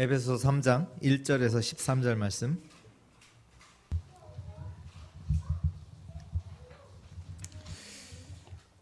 에베소서 3장 1절에서 13절 말씀.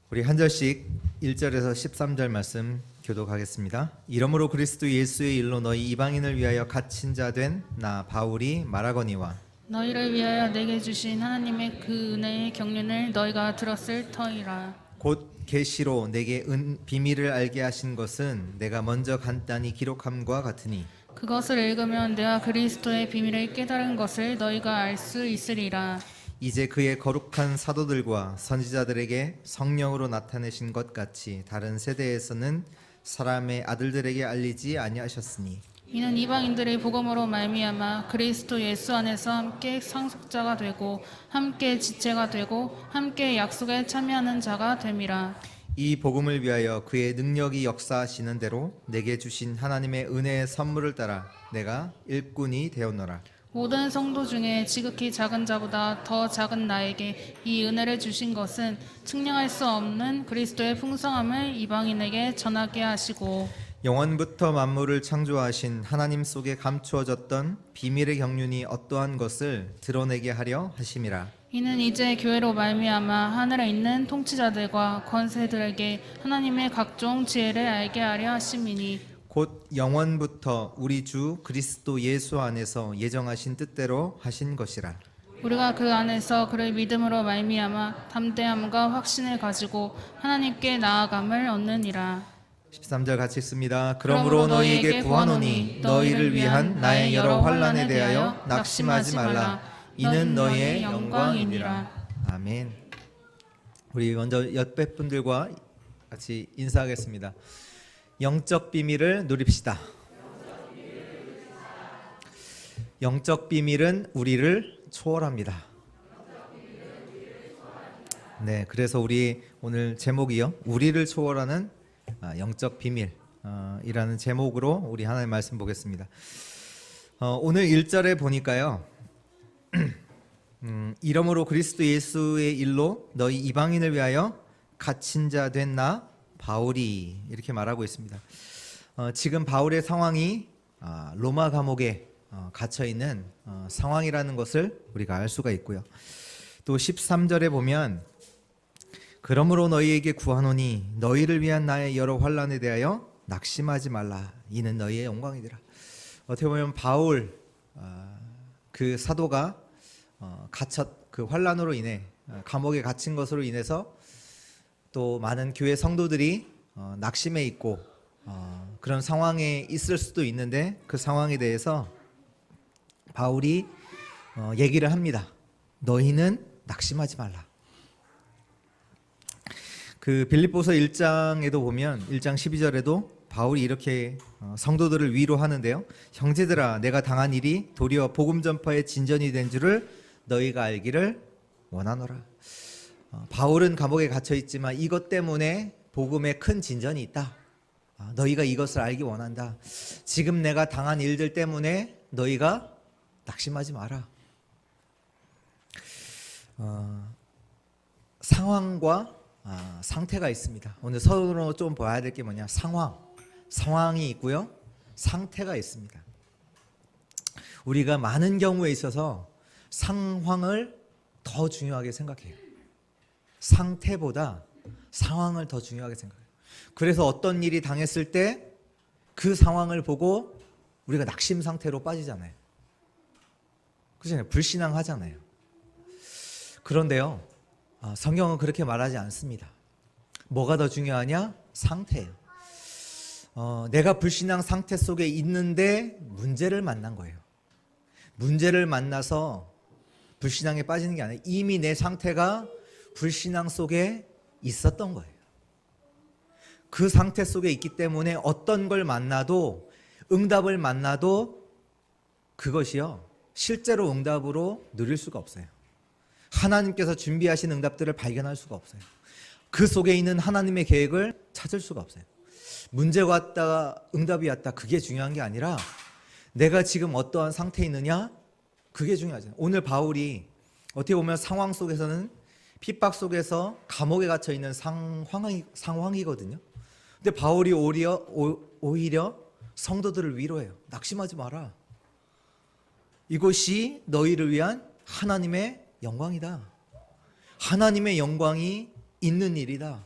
우리 한 절씩 1절에서 13절 말씀 교독하겠습니다. 이러므로 그리스도 예수의 일로 너희 이방인을 위하여 갇힌 자 된 나 바울이 말하거니와 너희를 위하여 내게 주신 하나님의 그 은혜의 경륜을 너희가 들었을 터이라. 곧 계시로 내게 비밀을 알게 하신 것은 내가 먼저 간단히 기록함과 같으니 그것을 읽으면 내가 그리스도의 비밀을 깨달은 것을 너희가 알 수 있으리라. 이제 그의 거룩한 사도들과 선지자들에게 성령으로 나타내신 것 같이 다른 세대에서는 사람의 아들들에게 알리지 아니하셨으니 이는 이방인들의 복음으로 말미암아 그리스도 예수 안에서 함께 상속자가 되고 함께 지체가 되고 함께 약속에 참여하는 자가 됨이라. 이 복음을 위하여 그의 능력이 역사하시는 대로 내게 주신 하나님의 은혜의 선물을 따라 내가 일꾼이 되었노라. 모든 성도 중에 지극히 작은 자보다 더 작은 나에게 이 은혜를 주신 것은 측량할 수 없는 그리스도의 풍성함을 이방인에게 전하게 하시고 영원부터 만물을 창조하신 하나님 속에 감추어졌던 비밀의 경륜이 어떠한 것을 드러내게 하려 하심이라. 이는 이제 교회로 말미암아 하늘에 있는 통치자들과 권세들에게 하나님의 각종 지혜를 알게 하려 하심이니 곧 영원부터 우리 주 그리스도 예수 안에서 예정하신 뜻대로 하신 것이라. 우리가 그 안에서 그를 믿음으로 말미암아 담대함과 확신을 가지고 하나님께 나아감을 얻느니라. 13절 같이 읽습니다. 그러므로 너희에게 구하노니 너희를 위한 나의 여러 환난에 대하여 낙심하지 말라. 이는 너희의 영광이니라. 아멘. 우리 먼저 옆에 분들과 같이 인사하겠습니다. 영적 비밀을 누립시다. 영적 비밀은 우리를 초월합니다. 네, 그래서 우리 오늘 제목이요, 우리를 초월하는 영적 비밀이라는 제목으로 우리 하나님 말씀 보겠습니다. 오늘 1절에 보니까요, 이러므로 그리스도 예수의 일로 너희 이방인을 위하여 갇힌 자 된 나 바울이 이렇게 말하고 있습니다. 지금 바울의 상황이 로마 감옥에 갇혀 있는 상황이라는 것을 우리가 알 수가 있고요. 또 13절에 보면 그러므로 너희에게 구하노니 너희를 위한 나의 여러 환난에 대하여 낙심하지 말라. 이는 너희의 영광이니라. 어떻게 보면 바울 그 사도가 그 환난으로 인해 감옥에 갇힌 것으로 인해서 또 많은 교회 성도들이 낙심해 있고 그런 상황에 있을 수도 있는데 그 상황에 대해서 바울이 얘기를 합니다. 너희는 낙심하지 말라. 그 빌립보서 1장에도 보면 1장 12절에도 바울이 이렇게 성도들을 위로하는데요. 형제들아, 내가 당한 일이 도리어 복음 전파의 진전이 된 줄을 너희가 알기를 원하노라. 바울은 감옥에 갇혀 있지만 이것 때문에 복음에 큰 진전이 있다. 너희가 이것을 알기 원한다. 지금 내가 당한 일들 때문에 너희가 낙심하지 마라. 상황과 상태가 있습니다. 오늘 서로 좀 봐야 될 게 뭐냐? 상황이 있고요, 상태가 있습니다. 우리가 많은 경우에 있어서 상황을 더 중요하게 생각해요. 상태보다 상황을 더 중요하게 생각해요. 그래서 어떤 일이 당했을 때 그 상황을 보고 우리가 낙심 상태로 빠지잖아요. 그렇잖아요. 불신앙하잖아요. 그런데요, 성경은 그렇게 말하지 않습니다. 뭐가 더 중요하냐? 상태예요. 내가 불신앙 상태 속에 있는데 문제를 만난 거예요. 문제를 만나서 불신앙에 빠지는 게 아니라 이미 내 상태가 불신앙 속에 있었던 거예요. 그 상태 속에 있기 때문에 어떤 걸 만나도, 응답을 만나도 그것이요, 실제로 응답으로 누릴 수가 없어요. 하나님께서 준비하신 응답들을 발견할 수가 없어요. 그 속에 있는 하나님의 계획을 찾을 수가 없어요. 문제가 왔다, 응답이 왔다, 그게 중요한 게 아니라 내가 지금 어떠한 상태에 있느냐, 그게 중요하잖아요. 오늘 바울이 어떻게 보면 상황 속에서는 핍박 속에서 감옥에 갇혀 있는 상황이거든요. 근데 바울이 오히려 성도들을 위로해요. 낙심하지 마라. 이곳이 너희를 위한 하나님의 영광이다. 하나님의 영광이 있는 일이다.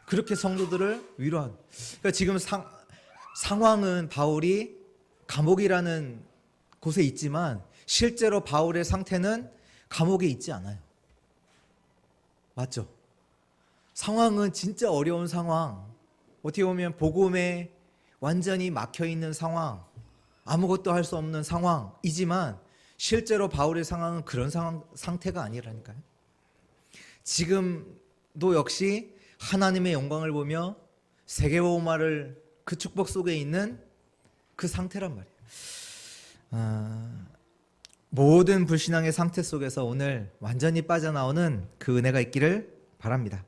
그렇게 성도들을 위로한. 그러니까 지금 상황은 바울이 감옥이라는 곳에 있지만 실제로 바울의 상태는 감옥에 있지 않아요. 맞죠? 상황은 진짜 어려운 상황. 어떻게 보면 복음에 완전히 막혀 있는 상황, 아무것도 할 수 없는 상황이지만 실제로 바울의 상황은 그런 상태가 아니라니까요. 지금도 역시 하나님의 영광을 보며 세계복음화를 그 축복 속에 있는 그 상태란 말이에요. 모든 불신앙의 상태 속에서 오늘 완전히 빠져나오는 그 은혜가 있기를 바랍니다.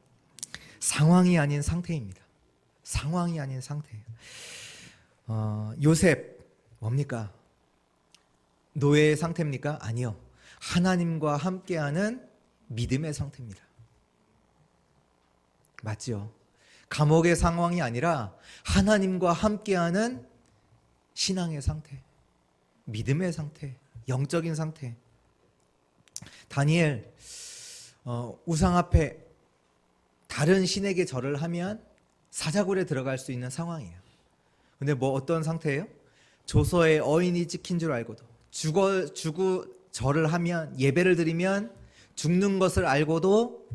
상황이 아닌 상태입니다. 상황이 아닌 상태예요. 요셉 뭡니까? 노예의 상태입니까? 아니요. 하나님과 함께하는 믿음의 상태입니다. 맞죠? 감옥의 상황이 아니라 하나님과 함께하는 신앙의 상태, 믿음의 상태, 영적인 상태. 다니엘 우상 앞에 다른 신에게 절을 하면 사자굴에 들어갈 수 있는 상황이에요. 근데 뭐 어떤 상태예요? 조서에 어인이 찍힌 줄 알고도 죽고 절을 하면, 예배를 드리면 죽는 것을 알고도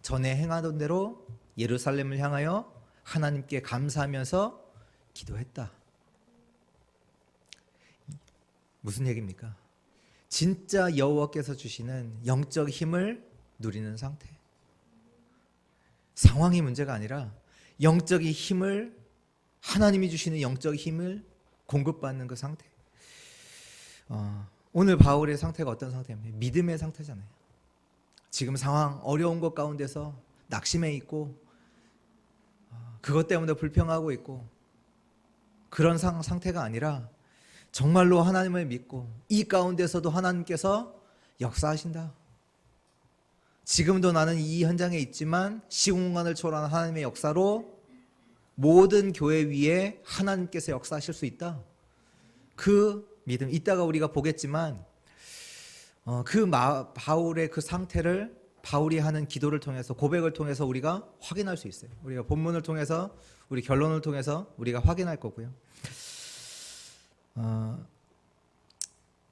전에 행하던 대로 예루살렘을 향하여 하나님께 감사하면서 기도했다. 무슨 얘기입니까? 진짜 여호와께서 주시는 영적 힘을 누리는 상태. 상황이 문제가 아니라 영적인 힘을, 하나님이 주시는 영적 힘을 공급받는 그 상태. 오늘 바울의 상태가 어떤 상태입니까? 믿음의 상태잖아요. 지금 상황 어려운 것 가운데서 낙심해 있고 그것 때문에 불평하고 있고 그런 상태가 아니라 정말로 하나님을 믿고 이 가운데서도 하나님께서 역사하신다. 지금도 나는 이 현장에 있지만 시공간을 초월한 하나님의 역사로 모든 교회 위에 하나님께서 역사하실 수 있다. 그 믿음, 이따가 우리가 보겠지만 바울의 그 상태를 바울이 하는 기도를 통해서, 고백을 통해서 우리가 확인할 수 있어요. 우리가 본문을 통해서, 우리 결론을 통해서 우리가 확인할 거고요.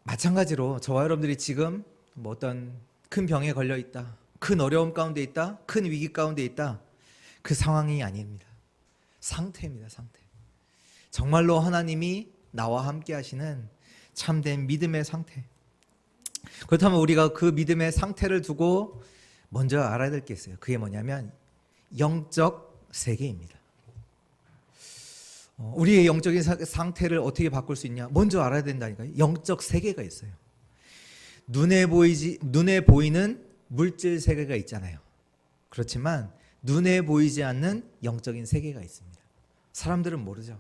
마찬가지로 저와 여러분들이 지금 뭐 어떤 큰 병에 걸려 있다, 큰 어려움 가운데 있다, 큰 위기 가운데 있다, 그 상황이 아닙니다. 상태입니다. 상태. 정말로 하나님이 나와 함께 하시는 참된 믿음의 상태. 그렇다면 우리가 그 믿음의 상태를 두고 먼저 알아야 될 게 있어요. 그게 뭐냐면 영적 세계입니다. 우리의 영적인 상태를 어떻게 바꿀 수 있냐? 먼저 알아야 된다니까요. 영적 세계가 있어요. 눈에 보이는 물질 세계가 있잖아요. 그렇지만 눈에 보이지 않는 영적인 세계가 있습니다. 사람들은 모르죠.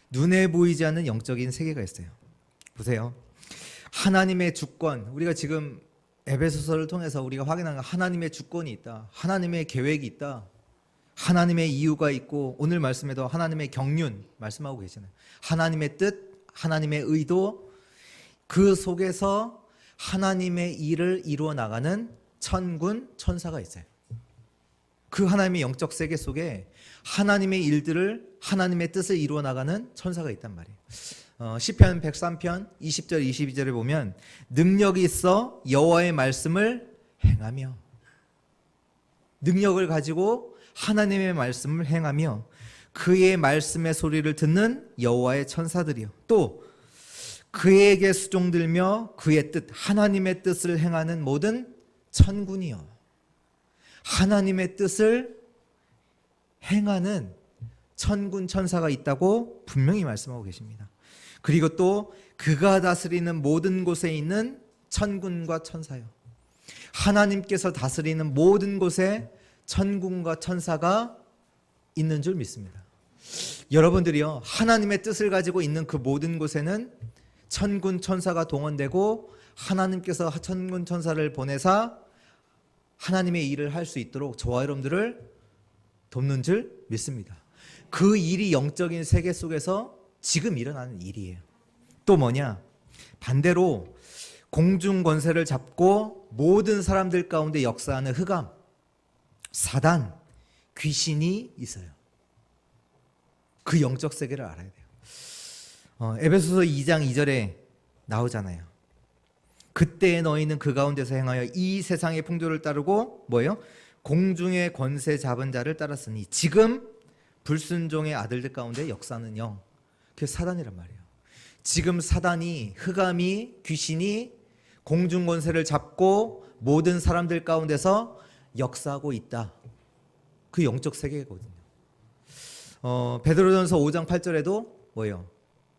눈에 보이지 않는 영적인 세계가 있어요. 보세요. 하나님의 주권, 우리가 지금 에베소서를 통해서 우리가 확인한 건 하나님의 주권이 있다. 하나님의 계획이 있다. 하나님의 이유가 있고, 오늘 말씀에도 하나님의 경륜 말씀하고 계시잖아요. 하나님의 뜻, 하나님의 의도, 그 속에서 하나님의 일을 이루어 나가는 천군 천사가 있어요. 그 하나님의 영적 세계 속에 하나님의 일들을, 하나님의 뜻을 이루어 나가는 천사가 있단 말이에요. 시편 103편 20절 22절에 보면 능력이 있어 여호와의 말씀을 행하며, 능력을 가지고 하나님의 말씀을 행하며 그의 말씀의 소리를 듣는 여호와의 천사들이요, 또 그에게 수종들며 그의 뜻, 하나님의 뜻을 행하는 모든 천군이요. 하나님의 뜻을 행하는 천군 천사가 있다고 분명히 말씀하고 계십니다. 그리고 또 그가 다스리는 모든 곳에 있는 천군과 천사요. 하나님께서 다스리는 모든 곳에 천군과 천사가 있는 줄 믿습니다. 여러분들이요, 하나님의 뜻을 가지고 있는 그 모든 곳에는 천군 천사가 동원되고 하나님께서 천군 천사를 보내사 하나님의 일을 할 수 있도록 저와 여러분들을 돕는 줄 믿습니다. 그 일이 영적인 세계 속에서 지금 일어나는 일이에요. 또 뭐냐? 반대로 공중 권세를 잡고 모든 사람들 가운데 역사하는 흑암, 사단, 귀신이 있어요. 그 영적 세계를 알아야 돼요. 에베소서 2장 2절에 나오잖아요. 그때 너희는 그 가운데서 행하여 이 세상의 풍조를 따르고 뭐예요? 공중의 권세 잡은 자를 따랐으니 지금 불순종의 아들들 가운데 역사하는 영, 그게 사단이란 말이에요. 지금 사단이, 흑암이, 귀신이 공중 권세를 잡고 모든 사람들 가운데서 역사하고 있다. 그 영적 세계거든요. 베드로전서 5장 8절에도 뭐예요?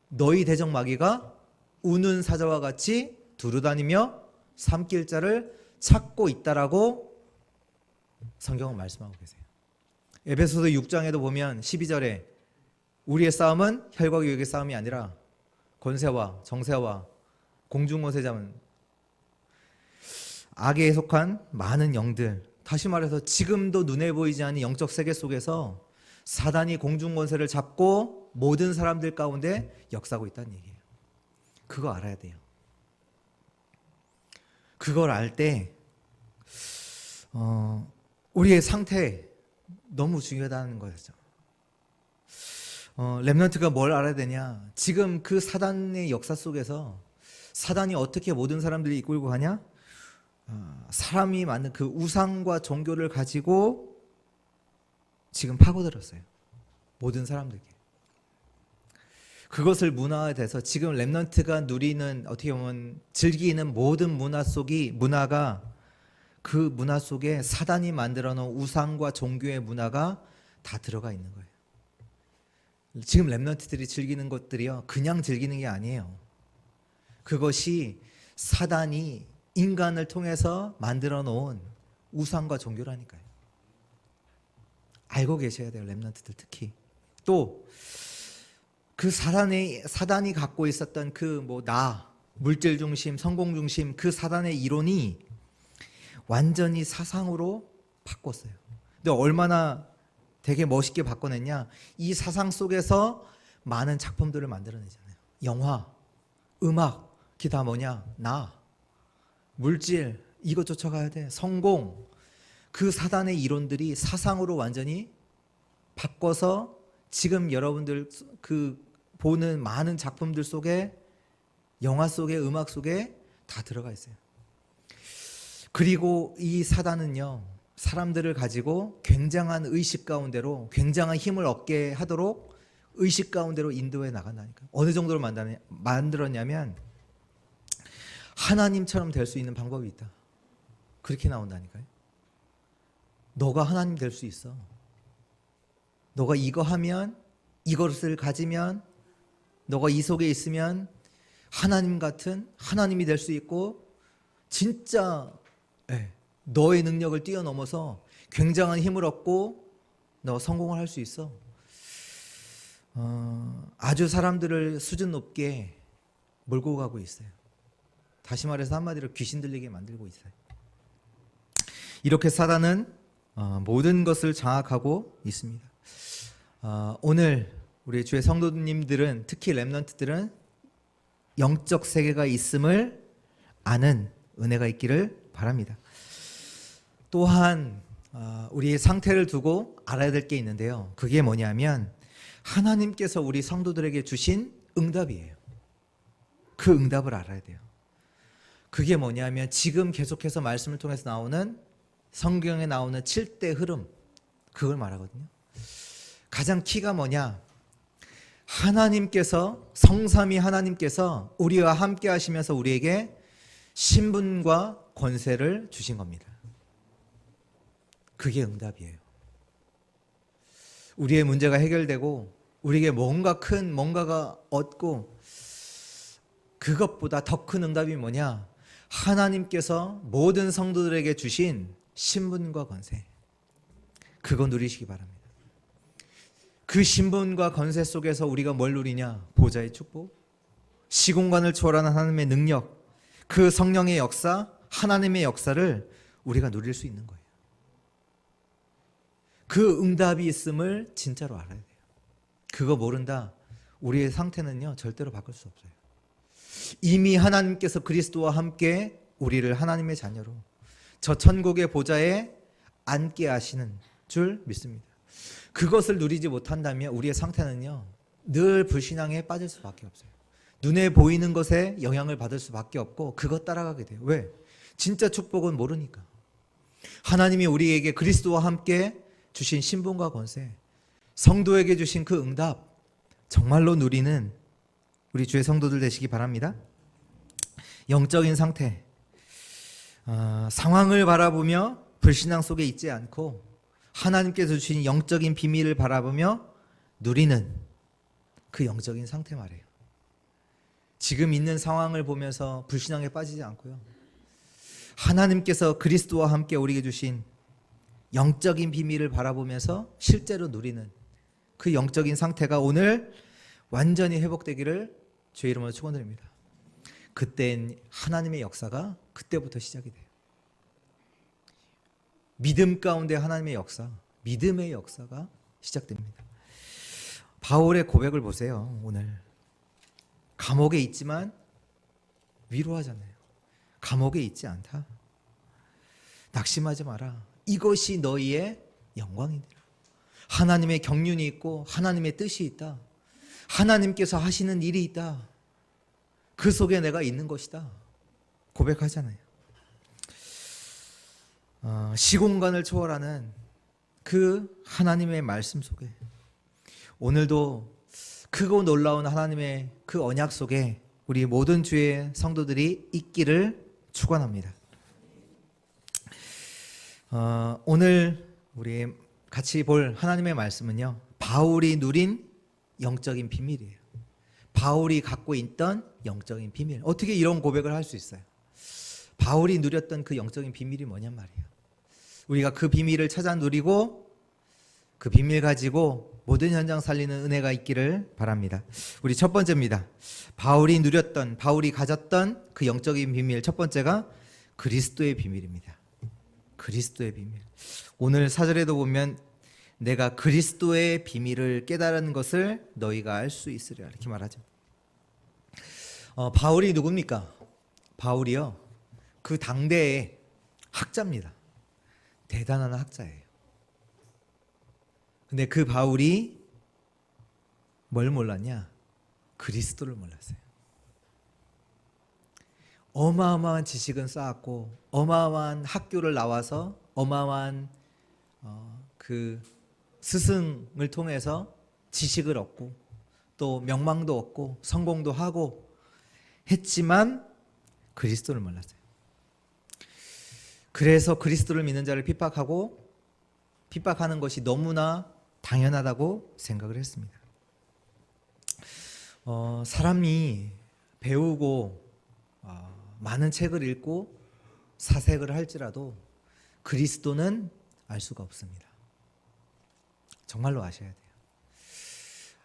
너희 대적 마귀가 우는 사자와 같이 두루다니며 삼킬 자를 찾고 있다라고 성경은 말씀하고 계세요. 에베소서 6장에도 보면 12절에 우리의 싸움은 혈과 육의 싸움이 아니라 권세와 정세와 공중권세 잡은 악에 속한 많은 영들, 다시 말해서 지금도 눈에 보이지 않는 영적 세계 속에서 사단이 공중권세를 잡고 모든 사람들 가운데 역사하고 있다는 얘기예요. 그거 알아야 돼요. 그걸 알 때 우리의 상태 너무 중요하다는 거였죠. 렘넌트가 뭘 알아야 되냐? 지금 그 사단의 역사 속에서 사단이 어떻게 모든 사람들을 이끌고 가냐? 사람이 만든 그 우상과 종교를 가지고 지금 파고들었어요. 모든 사람들에게. 그것을 문화화돼서 지금 렘넌트가 누리는, 어떻게 보면 즐기는 모든 문화가 그 문화 속에 사단이 만들어 놓은 우상과 종교의 문화가 다 들어가 있는 거예요. 지금 렘넌트들이 즐기는 것들이요, 그냥 즐기는 게 아니에요. 그것이 사단이 인간을 통해서 만들어 놓은 우상과 종교라니까요. 알고 계셔야 돼요, 렘넌트들 특히. 또 그 사단이 갖고 있었던 그 물질 중심, 성공 중심, 그 사단의 이론이 완전히 사상으로 바꿨어요. 근데 얼마나 되게 멋있게 바꿔냈냐? 이 사상 속에서 많은 작품들을 만들어내잖아요. 영화, 음악, 그게 다 뭐냐? 물질, 이거 쫓아가야 돼. 성공. 그 사단의 이론들이 사상으로 완전히 바꿔서 지금 여러분들 그 보는 많은 작품들 속에, 영화 속에, 음악 속에 다 들어가 있어요. 그리고 이 사단은요, 사람들을 가지고 굉장한 의식 가운데로, 굉장한 힘을 얻게 하도록 의식 가운데로 인도해 나간다니까. 어느 정도로 만들었냐면 하나님처럼 될 수 있는 방법이 있다. 그렇게 나온다니까요. 너가 하나님 될 수 있어. 너가 이거 하면, 이것을 가지면, 너가 이 속에 있으면 하나님 같은 하나님이 될 수 있고, 진짜 너의 능력을 뛰어넘어서 굉장한 힘을 얻고 너 성공을 할 수 있어. 아주 사람들을 수준 높게 몰고 가고 있어요. 다시 말해서 한마디로 귀신 들리게 만들고 있어요. 이렇게 사단은 모든 것을 장악하고 있습니다. 오늘 우리 주의 성도님들은, 특히 렘넌트들은 영적 세계가 있음을 아는 은혜가 있기를 바랍니다. 또한 우리의 상태를 두고 알아야 될 게 있는데요. 그게 뭐냐면 하나님께서 우리 성도들에게 주신 응답이에요. 그 응답을 알아야 돼요. 그게 뭐냐면 지금 계속해서 말씀을 통해서 나오는, 성경에 나오는 7대 흐름, 그걸 말하거든요. 가장 키가 뭐냐? 하나님께서, 성삼위 하나님께서 우리와 함께 하시면서 우리에게 신분과 권세를 주신 겁니다. 그게 응답이에요. 우리의 문제가 해결되고 우리에게 뭔가가 얻고, 그것보다 더 큰 응답이 뭐냐? 하나님께서 모든 성도들에게 주신 신분과 권세, 그거 누리시기 바랍니다. 그 신분과 권세 속에서 우리가 뭘 누리냐? 보좌의 축복, 시공간을 초월하는 하나님의 능력, 그 성령의 역사, 하나님의 역사를 우리가 누릴 수 있는 거예요. 그 응답이 있음을 진짜로 알아야 돼요. 그거 모른다, 우리의 상태는요 절대로 바꿀 수 없어요. 이미 하나님께서 그리스도와 함께 우리를 하나님의 자녀로 저 천국의 보좌에 앉게 하시는 줄 믿습니다. 그것을 누리지 못한다면 우리의 상태는요 늘 불신앙에 빠질 수밖에 없어요. 눈에 보이는 것에 영향을 받을 수밖에 없고 그것 따라가게 돼요. 왜? 진짜 축복은 모르니까. 하나님이 우리에게 그리스도와 함께 주신 신분과 권세, 성도에게 주신 그 응답 정말로 누리는 우리 주의 성도들 되시기 바랍니다. 영적인 상태, 상황을 바라보며 불신앙 속에 있지 않고 하나님께서 주신 영적인 비밀을 바라보며 누리는 그 영적인 상태 말이에요. 지금 있는 상황을 보면서 불신앙에 빠지지 않고요. 하나님께서 그리스도와 함께 우리에게 주신 영적인 비밀을 바라보면서 실제로 누리는 그 영적인 상태가 오늘 완전히 회복되기를 주의 이름으로 축원드립니다. 그땐 하나님의 역사가 그때부터 시작이 돼요. 믿음 가운데 하나님의 역사, 믿음의 역사가 시작됩니다. 바울의 고백을 보세요. 오늘 감옥에 있지만 위로하잖아요. 감옥에 있지 않다. 낙심하지 마라. 이것이 너희의 영광이니라. 하나님의 경륜이 있고 하나님의 뜻이 있다. 하나님께서 하시는 일이 있다. 그 속에 내가 있는 것이다. 고백하잖아요. 시공간을 초월하는 그 하나님의 말씀 속에 오늘도 크고 놀라운 하나님의 그 언약 속에 우리 모든 주의 성도들이 있기를 축원합니다. 오늘 우리 같이 볼 하나님의 말씀은요, 바울이 누린 영적인 비밀이에요. 바울이 갖고 있던 영적인 비밀. 어떻게 이런 고백을 할 수 있어요? 바울이 누렸던 그 영적인 비밀이 뭐냔 말이에요. 우리가 그 비밀을 찾아 누리고 그 비밀 가지고 모든 현장 살리는 은혜가 있기를 바랍니다. 우리 첫 번째입니다. 바울이 누렸던, 바울이 가졌던 그 영적인 비밀, 첫 번째가 그리스도의 비밀입니다. 그리스도의 비밀. 오늘 4절에도 보면 내가 그리스도의 비밀을 깨달은 것을 너희가 알 수 있으리라 이렇게 말하죠. 바울이 누굽니까? 바울이요, 그 당대의 학자입니다. 대단한 학자예요. 근데 그 바울이 뭘 몰랐냐? 그리스도를 몰랐어요. 어마어마한 지식은 쌓았고 어마어마한 학교를 나와서 어마어마한 그 스승을 통해서 지식을 얻고 또 명망도 얻고 성공도 하고 했지만 그리스도를 몰랐어요. 그래서 그리스도를 믿는 자를 핍박하는 것이 너무나 당연하다고 생각을 했습니다. 사람이 배우고 많은 책을 읽고 사색을 할지라도 그리스도는 알 수가 없습니다. 정말로 아셔야 돼요.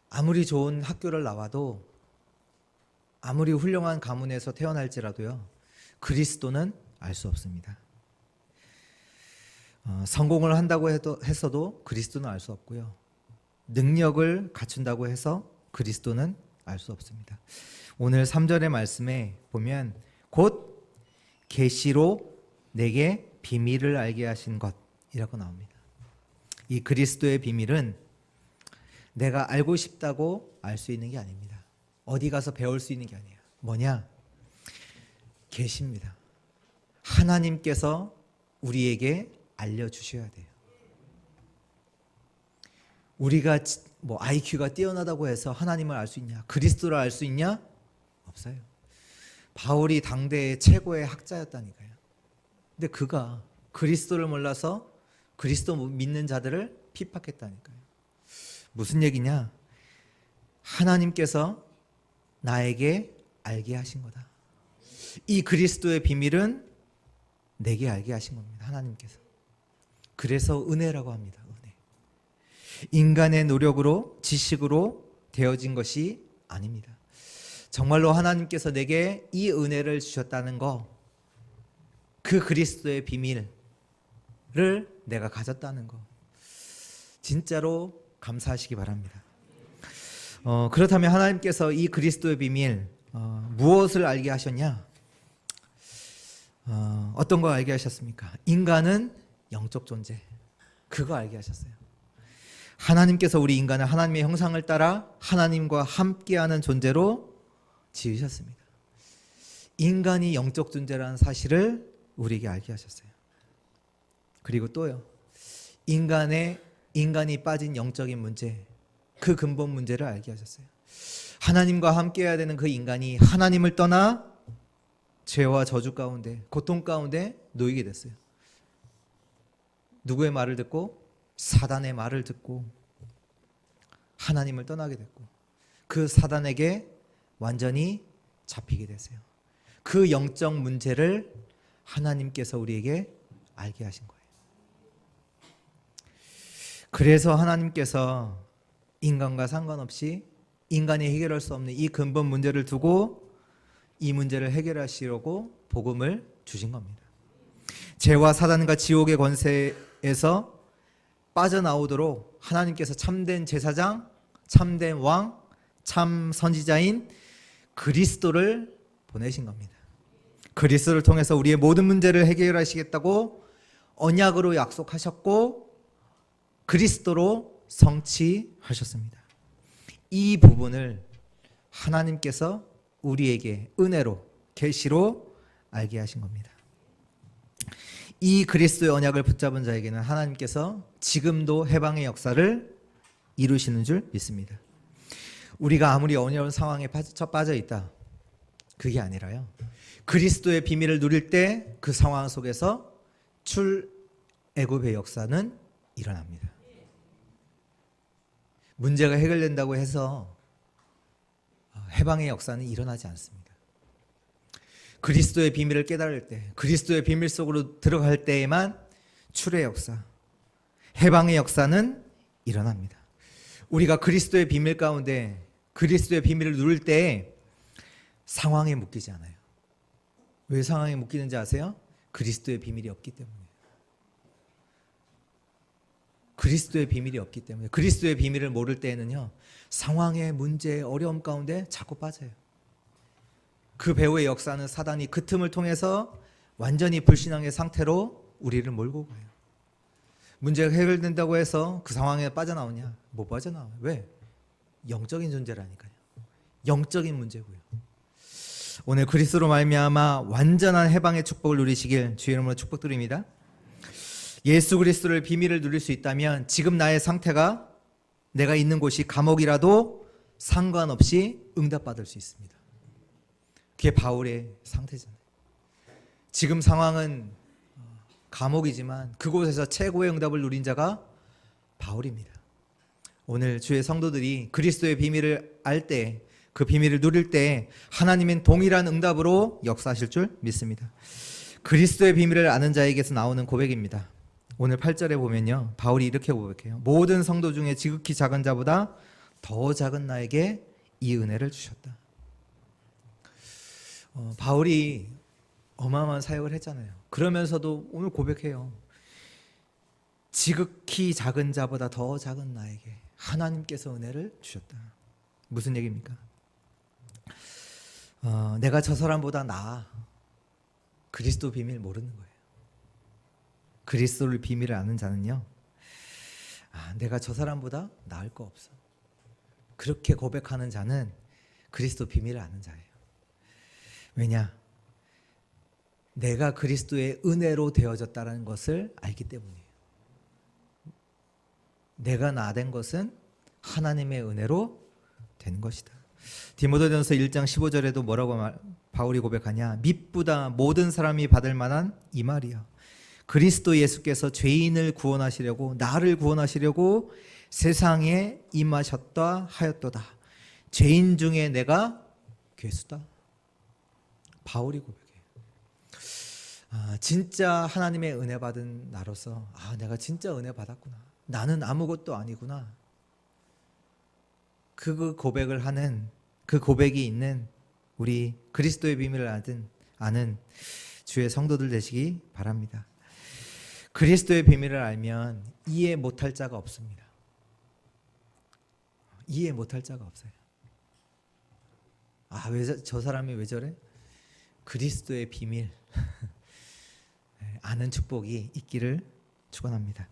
아무리 좋은 학교를 나와도 아무리 훌륭한 가문에서 태어날지라도요, 그리스도는 알 수 없습니다. 성공을 한다고 했어도 그리스도는 알 수 없고요. 능력을 갖춘다고 해서 그리스도는 알 수 없습니다. 오늘 3절의 말씀에 보면 곧 계시로 내게 비밀을 알게 하신 것이라고 나옵니다. 이 그리스도의 비밀은 내가 알고 싶다고 알 수 있는 게 아닙니다. 어디 가서 배울 수 있는 게 아니에요. 뭐냐? 계십니다. 하나님께서 우리에게 알려주셔야 돼요. 우리가 뭐 IQ가 뛰어나다고 해서 하나님을 알 수 있냐? 그리스도를 알 수 있냐? 없어요. 바울이 당대의 최고의 학자였다니까요. 근데 그가 그리스도를 몰라서 그리스도 믿는 자들을 핍박했다니까요. 무슨 얘기냐? 하나님께서 나에게 알게 하신 거다. 이 그리스도의 비밀은 내게 알게 하신 겁니다. 하나님께서. 그래서 은혜라고 합니다. 은혜. 인간의 노력으로 지식으로 되어진 것이 아닙니다. 정말로 하나님께서 내게 이 은혜를 주셨다는 거, 그 그리스도의 비밀을 내가 가졌다는 거, 진짜로 감사하시기 바랍니다. 그렇다면 하나님께서 이 그리스도의 비밀 무엇을 알게 하셨냐? 어떤 거 알게 하셨습니까? 인간은 영적 존재, 그거 알게 하셨어요. 하나님께서 우리 인간을 하나님의 형상을 따라 하나님과 함께하는 존재로 지으셨습니다. 인간이 영적 존재라는 사실을 우리에게 알게 하셨어요. 그리고 또요, 인간이 빠진 영적인 문제, 그 근본 문제를 알게 하셨어요. 하나님과 함께해야 되는 그 인간이 하나님을 떠나 죄와 저주 가운데, 고통 가운데 놓이게 됐어요. 누구의 말을 듣고? 사단의 말을 듣고 하나님을 떠나게 됐고, 그 사단에게 완전히 잡히게 됐어요. 그 영적 문제를 하나님께서 우리에게 알게 하신 거예요. 그래서 하나님께서 인간과 상관없이 인간이 해결할 수 없는 이 근본 문제를 두고 이 문제를 해결하시려고 복음을 주신 겁니다. 죄와 사단과 지옥의 권세에서 빠져나오도록 하나님께서 참된 제사장, 참된 왕, 참 선지자인 그리스도를 보내신 겁니다. 그리스도를 통해서 우리의 모든 문제를 해결하시겠다고 언약으로 약속하셨고 그리스도로 성취하셨습니다. 이 부분을 하나님께서 우리에게 은혜로, 계시로 알게 하신 겁니다. 이 그리스도의 언약을 붙잡은 자에게는 하나님께서 지금도 해방의 역사를 이루시는 줄 믿습니다. 우리가 아무리 어려운 상황에 빠져 있다, 그게 아니라요, 그리스도의 비밀을 누릴 때 그 상황 속에서 출애굽의 역사는 일어납니다. 문제가 해결된다고 해서 해방의 역사는 일어나지 않습니다. 그리스도의 비밀을 깨달을 때, 그리스도의 비밀 속으로 들어갈 때에만 출애 역사, 해방의 역사는 일어납니다. 우리가 그리스도의 비밀 가운데 그리스도의 비밀을 누릴 때 상황에 묶이지 않아요. 왜 상황에 묶이는지 아세요? 그리스도의 비밀이 없기 때문이에요. 그리스도의 비밀이 없기 때문에. 그리스도의 비밀을 모를 때에는요, 상황의 문제, 어려움 가운데 자꾸 빠져요. 그 배후의 역사는 사단이 그 틈을 통해서 완전히 불신앙의 상태로 우리를 몰고 가요. 문제가 해결된다고 해서 그 상황에 빠져나오냐? 못 빠져나와요. 왜? 영적인 존재라니까요. 영적인 문제고요. 오늘 그리스도로 말미암아 완전한 해방의 축복을 누리시길 주의 이름으로 축복드립니다. 예수 그리스도를 비밀을 누릴 수 있다면 지금 나의 상태가, 내가 있는 곳이 감옥이라도 상관없이 응답받을 수 있습니다. 그게 바울의 상태잖아요. 지금 상황은 감옥이지만 그곳에서 최고의 응답을 누린 자가 바울입니다. 오늘 주의 성도들이 그리스도의 비밀을 알 때, 그 비밀을 누릴 때 하나님은 동일한 응답으로 역사하실 줄 믿습니다. 그리스도의 비밀을 아는 자에게서 나오는 고백입니다. 오늘 8절에 보면요, 바울이 이렇게 고백해요. 모든 성도 중에 지극히 작은 자보다 더 작은 나에게 이 은혜를 주셨다. 바울이 어마어마한 사역을 했잖아요. 그러면서도 오늘 고백해요. 지극히 작은 자보다 더 작은 나에게 하나님께서 은혜를 주셨다. 무슨 얘기입니까? 내가 저 사람보다 나아. 그리스도 비밀 모르는 거예요. 그리스도를 비밀을 아는 자는요, 내가 저 사람보다 나을 거 없어. 그렇게 고백하는 자는 그리스도 비밀을 아는 자예요. 왜냐? 내가 그리스도의 은혜로 되어졌다는 것을 알기 때문이에요. 내가 나 된 것은 하나님의 은혜로 된 것이다. 디모데전서 1장 15절에도 뭐라고 바울이 고백하냐? mit보다 모든 사람이 받을 만한 이 말이야. 그리스도 예수께서 죄인을 구원하시려고, 나를 구원하시려고 세상에 임하셨다 하였도다. 죄인 중에 내가 괴수다. 바울이 고백해요. 진짜 하나님의 은혜 받은 나로서 내가 진짜 은혜 받았구나. 나는 아무것도 아니구나. 그 고백을 하는, 그 고백이 있는 우리 그리스도의 비밀을 아는 주의 성도들 되시기 바랍니다. 그리스도의 비밀을 알면 이해 못할 자가 없습니다. 이해 못할 자가 없어요. 아, 왜 저 사람이 왜 저래? 그리스도의 비밀 아는 축복이 있기를 축원합니다.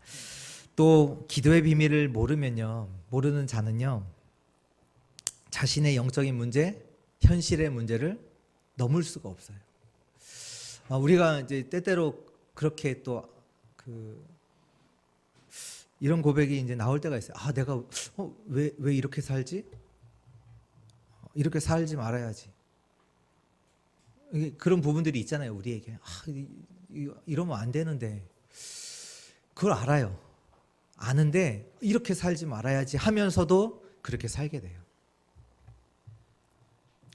또 기도의 비밀을 모르는 자는요, 자신의 영적인 문제, 현실의 문제를 넘을 수가 없어요. 우리가 이제 때때로 그렇게 또 이런 고백이 이제 나올 때가 있어요. 아, 내가 왜 이렇게 살지? 이렇게 살지 말아야지. 그런 부분들이 있잖아요, 우리에게. 이러면 안 되는데. 그걸 알아요. 아는데 이렇게 살지 말아야지 하면서도 그렇게 살게 돼요.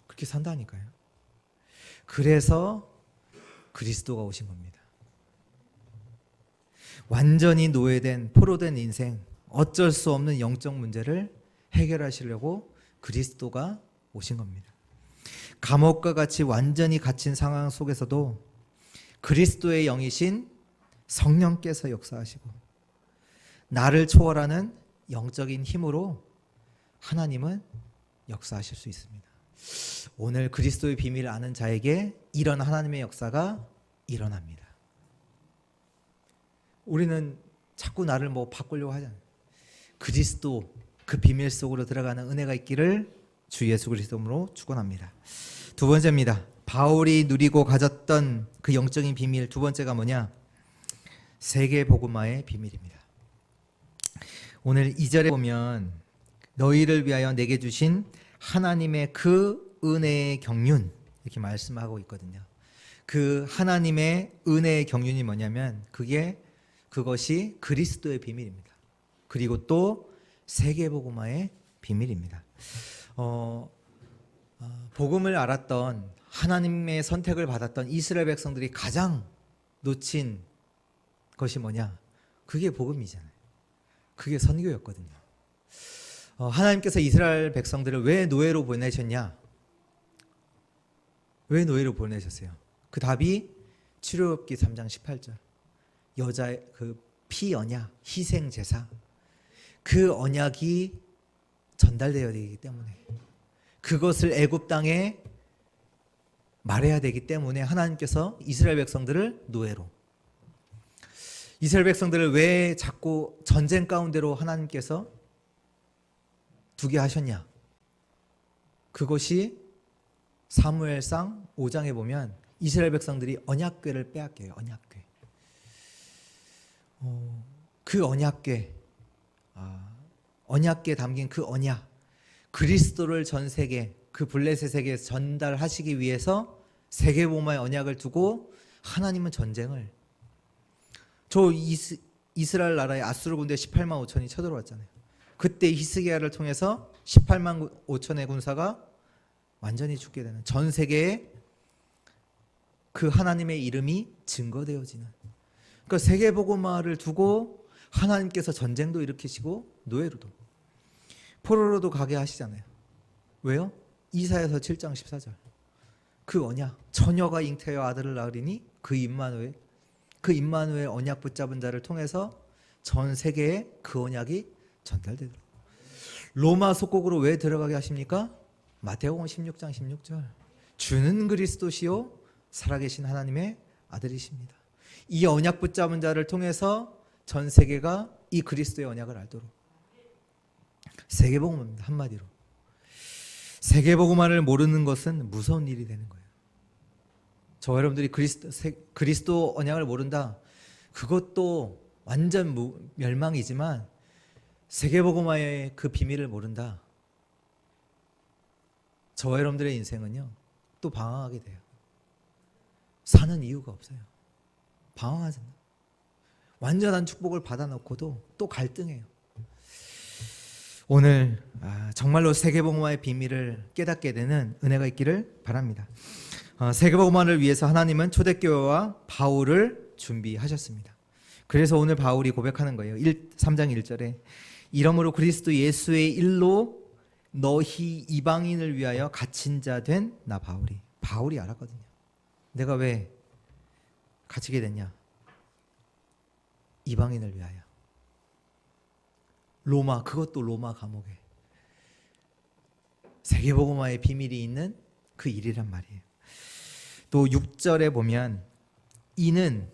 그렇게 산다니까요. 그래서 그리스도가 오신 겁니다. 완전히 노예된 포로된 인생, 어쩔 수 없는 영적 문제를 해결하시려고 그리스도가 오신 겁니다. 감옥과 같이 완전히 갇힌 상황 속에서도 그리스도의 영이신 성령께서 역사하시고 나를 초월하는 영적인 힘으로 하나님은 역사하실 수 있습니다. 오늘 그리스도의 비밀을 아는 자에게 이런 하나님의 역사가 일어납니다. 우리는 자꾸 나를 바꾸려고 하잖아요. 그리스도 그 비밀 속으로 들어가는 은혜가 있기를 주 예수 그리스도로 축원합니다. 두 번째입니다. 바울이 누리고 가졌던 그 영적인 비밀, 두 번째가 뭐냐? 세계 복음화의 비밀입니다. 오늘 2절에 보면 너희를 위하여 내게 주신 하나님의 그 은혜의 경륜, 이렇게 말씀하고 있거든요. 그 하나님의 은혜의 경륜이 뭐냐면 그것이 그리스도의 비밀입니다. 그리고 또 세계 복음화의 비밀입니다. 복음을 알았던, 하나님의 선택을 받았던 이스라엘 백성들이 가장 놓친 것이 뭐냐? 그게 복음이잖아요. 그게 선교였거든요. 하나님께서 이스라엘 백성들을 왜 노예로 보내셨냐? 왜 노예로 보내셨어요? 그 답이 출애굽기 3장 18절. 여자의 그 피 언약, 희생 제사, 그 언약이 전달되어야 되기 때문에, 그것을 애굽 땅에 말해야 되기 때문에 하나님께서 이스라엘 백성들을 노예로, 이스라엘 백성들을 왜 자꾸 전쟁 가운데로 하나님께서 두게 하셨냐? 그것이 사무엘상 5장에 보면 이스라엘 백성들이 언약궤를 빼앗겨요. 언약궤. 그 언약궤, 언약궤에 담긴 그 언약, 그리스도를 전 세계, 그 블레셋에게 전달하시기 위해서 세계복음화의 언약을 두고 하나님은 전쟁을, 이스라엘 나라의 아수르 군대 18만 5천이 쳐들어왔잖아요. 그때 히스기야를 통해서 18만 5천의 군사가 완전히 죽게 되는, 전 세계에 그 하나님의 이름이 증거되어지는, 그러니까 세계복음화를 두고 하나님께서 전쟁도 일으키시고 노예로도, 포로로도 가게 하시잖아요. 왜요? 이사야서 7장 14절. 그 언약, 처녀가 잉태하여 아들을 낳으리니 그 임마누엘 언약 붙잡은 자를 통해서 전 세계에 그 언약이 전달되도록. 로마 속국으로 왜 들어가게 하십니까? 마태복음 16장 16절. 주는 그리스도시요 살아계신 하나님의 아들이십니다. 이 언약 붙잡은 자를 통해서 전 세계가 이 그리스도의 언약을 알도록. 세계복음입니다. 한마디로. 세계복음화를 모르는 것은 무서운 일이 되는 거예요. 저 여러분들이 그리스도 언약을 모른다, 그것도 완전 멸망이지만 세계복음화의 그 비밀을 모른다, 저와 여러분들의 인생은요 또 방황하게 돼요. 사는 이유가 없어요. 방황하잖아요. 완전한 축복을 받아놓고도 또 갈등해요. 오늘 정말로 세계복음화의 비밀을 깨닫게 되는 은혜가 있기를 바랍니다. 세계복음화를 위해서 하나님은 초대교회와 바울을 준비하셨습니다. 그래서 오늘 바울이 고백하는 거예요. 3장 1절에 이러므로 그리스도 예수의 일로 너희 이방인을 위하여 갇힌 자 된 나 바울이 알았거든요. 내가 왜 갇히게 됐냐? 이방인을 위하여. 로마, 그것도 로마 감옥에. 세계복음화의 비밀이 있는 그 일이란 말이에요. 또 6절에 보면 이는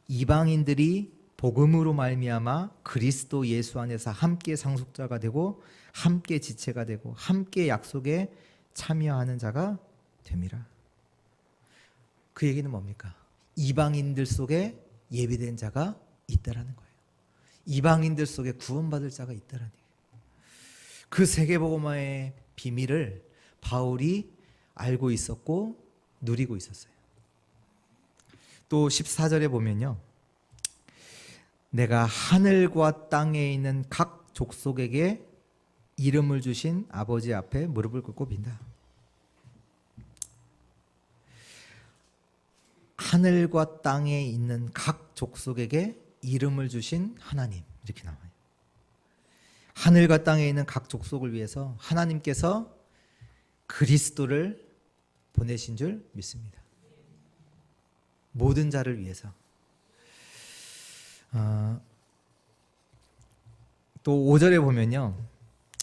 이방인들이 복음으로 말미암아 그리스도 예수 안에서 함께 상속자가 되고 함께 지체가 되고 함께 약속에 참여하는 자가 됨이라. 그 얘기는 뭡니까? 이방인들 속에 예비된 자가 있다라는 거예요. 이방인들 속에 구원받을 자가 있다라는 얘기예요. 그 세계복음화의 비밀을 바울이 알고 있었고 누리고 있었어요. 또 14절에 보면요, 내가 하늘과 땅에 있는 각 족속에게 이름을 주신 아버지 앞에 무릎을 꿇고 빈다. 하늘과 땅에 있는 각 족속에게 이름을 주신 하나님, 이렇게 나와요. 하늘과 땅에 있는 각 족속을 위해서 하나님께서 그리스도를 보내신 줄 믿습니다. 모든 자를 위해서. 또 5절에 보면요,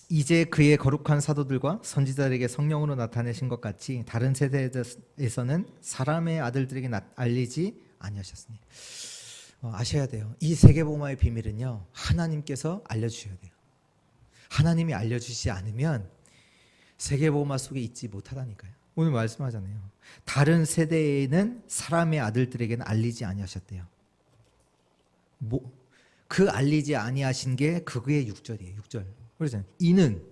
이제 그의 거룩한 사도들과 선지자들에게 성령으로 나타내신 것 같이 다른 세대에서는 사람의 아들들에게 알리지 아니하셨으니. 아셔야 돼요. 이 세계복음화의 비밀은요, 하나님께서 알려주셔야 돼요. 하나님이 알려주시지 않으면 세계복음화 속에 있지 못하다니까요. 오늘 말씀하잖아요. 다른 세대에는 사람의 아들들에게는 알리지 아니하셨대요. 그 알리지 아니하신 게 그게 6절이에요. 6절. 그러잖아요. 이는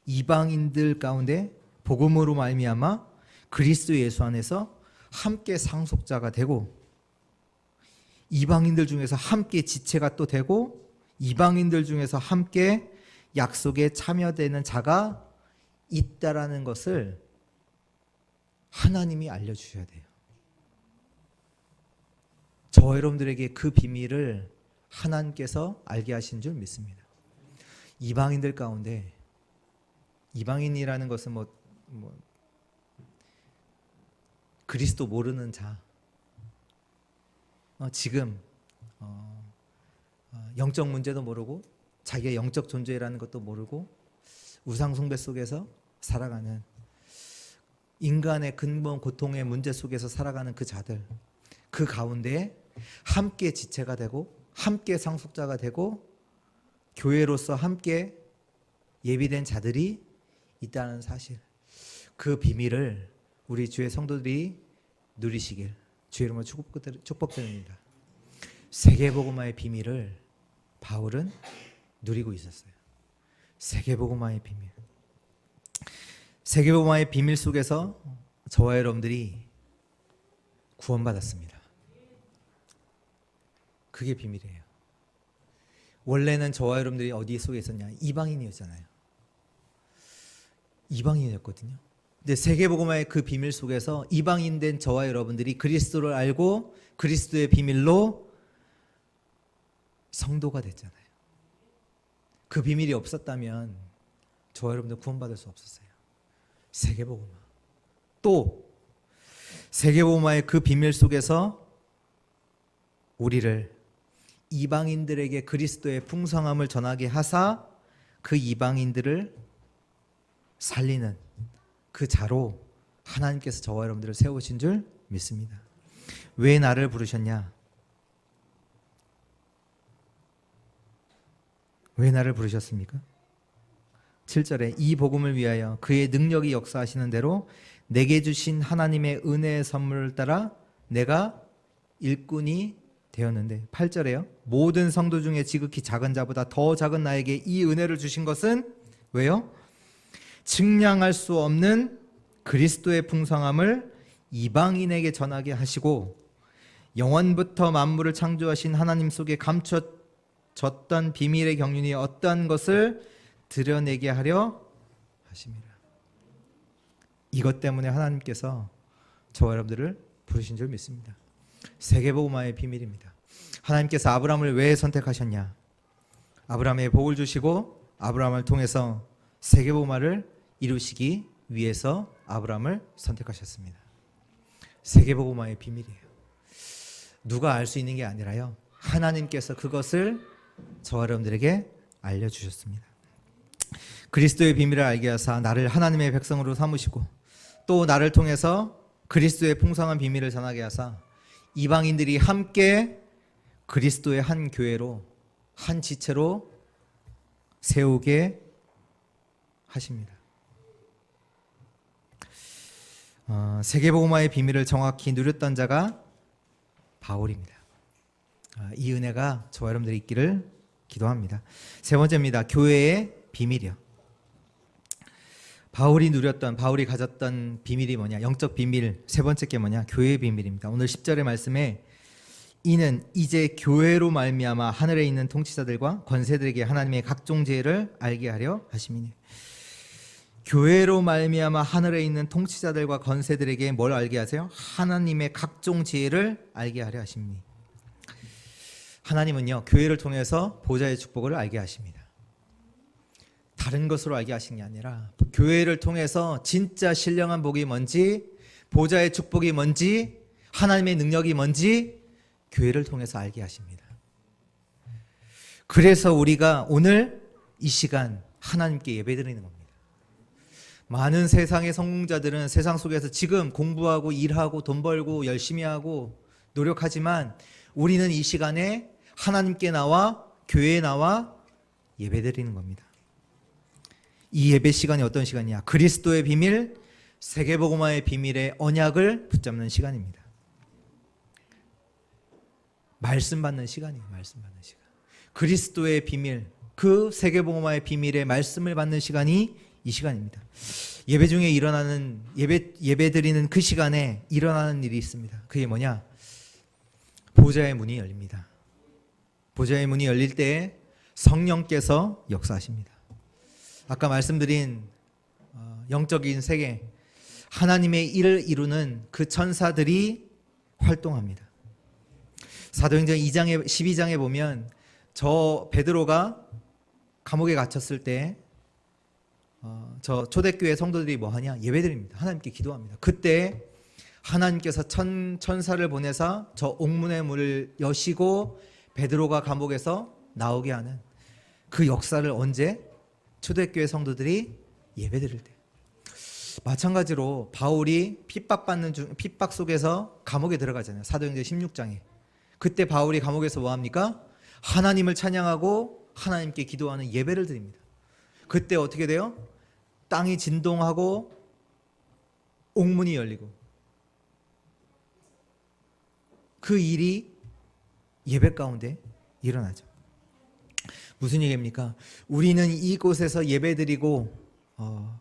이방인들 가운데 복음으로 말미암아 그리스도 예수 안에서 함께 상속자가 되고, 이방인들 중에서 함께 지체가 또 되고, 이방인들 중에서 함께 약속에 참여되는 자가 있다라는 것을 하나님이 알려주셔야 돼요. 저 여러분들에게 그 비밀을 하나님께서 알게 하신 줄 믿습니다. 이방인들 가운데, 이방인이라는 것은 그리스도 모르는 자, 지금 영적 문제도 모르고 자기의 영적 존재라는 것도 모르고 우상 숭배 속에서 살아가는, 인간의 근본 고통의 문제 속에서 살아가는 그 자들, 그 가운데 함께 지체가 되고 함께 상속자가 되고 교회로서 함께 예비된 자들이 있다는 사실, 그 비밀을 우리 주의 성도들이 누리시길 주의 이름으로 축복드립니다. 세계복음화의 비밀을 바울은 누리고 있었어요. 세계복음화의 비밀. 세계복음화의 비밀 속에서 저와 여러분들이 구원받았습니다. 그게 비밀이에요. 원래는 저와 여러분들이 어디 속에 있었냐? 이방인이었잖아요. 이방인이었거든요. 근데 세계복음화의 그 비밀 속에서 이방인 된 저와 여러분들이 그리스도를 알고 그리스도의 비밀로 성도가 됐잖아요. 그 비밀이 없었다면 저와 여러분들 구원받을 수 없었어요. 세계복음화. 또 세계복음화의 그 비밀 속에서 우리를 이방인들에게 그리스도의 풍성함을 전하게 하사 그 이방인들을 살리는 그 자로 하나님께서 저와 여러분들을 세우신 줄 믿습니다. 왜 나를 부르셨냐? 왜 나를 부르셨습니까? 7절에 이 복음을 위하여 그의 능력이 역사하시는 대로 내게 주신 하나님의 은혜의 선물을 따라 내가 일꾼이 되었는데, 8절에요. 모든 성도 중에 지극히 작은 자보다 더 작은 나에게 이 은혜를 주신 것은 왜요? 측량할 수 없는 그리스도의 풍성함을 이방인에게 전하게 하시고 영원부터 만물을 창조하신 하나님 속에 감춰졌던 비밀의 경륜이 어떠한 것을 드러내게 하려 하심이라. 이것 때문에 하나님께서 저와 여러분들을 부르신 줄 믿습니다. 세계복음화의 비밀입니다. 하나님께서 아브라함을 왜 선택하셨냐? 아브라함의 복을 주시고 아브라함을 통해서 세계복음화를 이루시기 위해서 아브라함을 선택하셨습니다. 세계복음화의 비밀이에요. 누가 알 수 있는 게 아니라요, 하나님께서 그것을 저와 여러분들에게 알려주셨습니다. 그리스도의 비밀을 알게 하사 나를 하나님의 백성으로 삼으시고 또 나를 통해서 그리스도의 풍성한 비밀을 전하게 하사 이방인들이 함께 그리스도의 한 교회로 한 지체로 세우게 하십니다. 세계복음화의 비밀을 정확히 누렸던 자가 바울입니다. 이 은혜가 저와 여러분들이 있기를 기도합니다. 세 번째입니다. 교회의 비밀이요. 바울이 가졌던 비밀이 뭐냐? 영적 비밀. 세 번째 게 뭐냐? 교회의 비밀입니다. 오늘 10절의 말씀에 이는 이제 교회로 말미암아 하늘에 있는 통치자들과 권세들에게 하나님의 각종 지혜를 알게 하려 하심이니. 교회로 말미암아 하늘에 있는 통치자들과 권세들에게 뭘 알게 하세요? 하나님의 각종 지혜를 알게 하려 하심이니. 하나님은요, 교회를 통해서 보좌의 축복을 알게 하십니다. 다른 것으로 알게 하신 게 아니라 교회를 통해서 진짜 신령한 복이 뭔지, 보좌의 축복이 뭔지, 하나님의 능력이 뭔지 교회를 통해서 알게 하십니다. 그래서 우리가 오늘 이 시간 하나님께 예배드리는 겁니다. 많은 세상의 성공자들은 세상 속에서 지금 공부하고 일하고 돈 벌고 열심히 하고 노력하지만 우리는 이 시간에 하나님께 나와 교회에 나와 예배드리는 겁니다. 이 예배 시간이 어떤 시간이냐? 그리스도의 비밀, 세계복음화의 비밀의 언약을 붙잡는 시간입니다. 말씀 받는 시간이에요. 말씀 받는 시간. 그리스도의 비밀, 그 세계복음화의 비밀의 말씀을 받는 시간이 이 시간입니다. 예배 중에 일어나는 예배 드리는 그 시간에 일어나는 일이 있습니다. 그게 뭐냐? 보좌의 문이 열립니다. 보좌의 문이 열릴 때 성령께서 역사하십니다. 아까 말씀드린 영적인 세계, 하나님의 일을 이루는 그 천사들이 활동합니다. 사도행전 12장에 보면 저 베드로가 감옥에 갇혔을 때 저 초대교회 성도들이 뭐 하냐? 예배드립니다. 하나님께 기도합니다. 그때 하나님께서 천사를 보내사 저 옥문의 문을 여시고 베드로가 감옥에서 나오게 하는 그 역사를 언제? 초대교회 성도들이 예배드릴 때. 마찬가지로 바울이 핍박 속에서 감옥에 들어가잖아요. 사도행전 16장에. 그때 바울이 감옥에서 뭐 합니까? 하나님을 찬양하고 하나님께 기도하는 예배를 드립니다. 그때 어떻게 돼요? 땅이 진동하고 옥문이 열리고 그 일이 예배 가운데 일어나죠. 무슨 얘기입니까? 우리는 이곳에서 예배드리고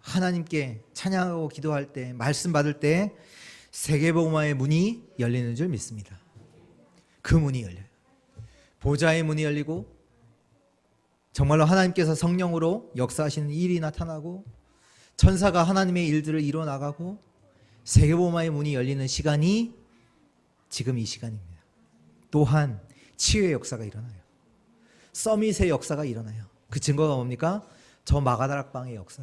하나님께 찬양하고 기도할 때, 말씀 받을 때 세계복음화의 문이 열리는 줄 믿습니다. 그 문이 열려요. 보좌의 문이 열리고 정말로 하나님께서 성령으로 역사하시는 일이 나타나고 천사가 하나님의 일들을 이뤄나가고 세계복음화의 문이 열리는 시간이 지금 이 시간입니다. 또한 치유의 역사가 일어나요. 서밋의 역사가 일어나요. 그 증거가 뭡니까? 저 마가다락방의 역사.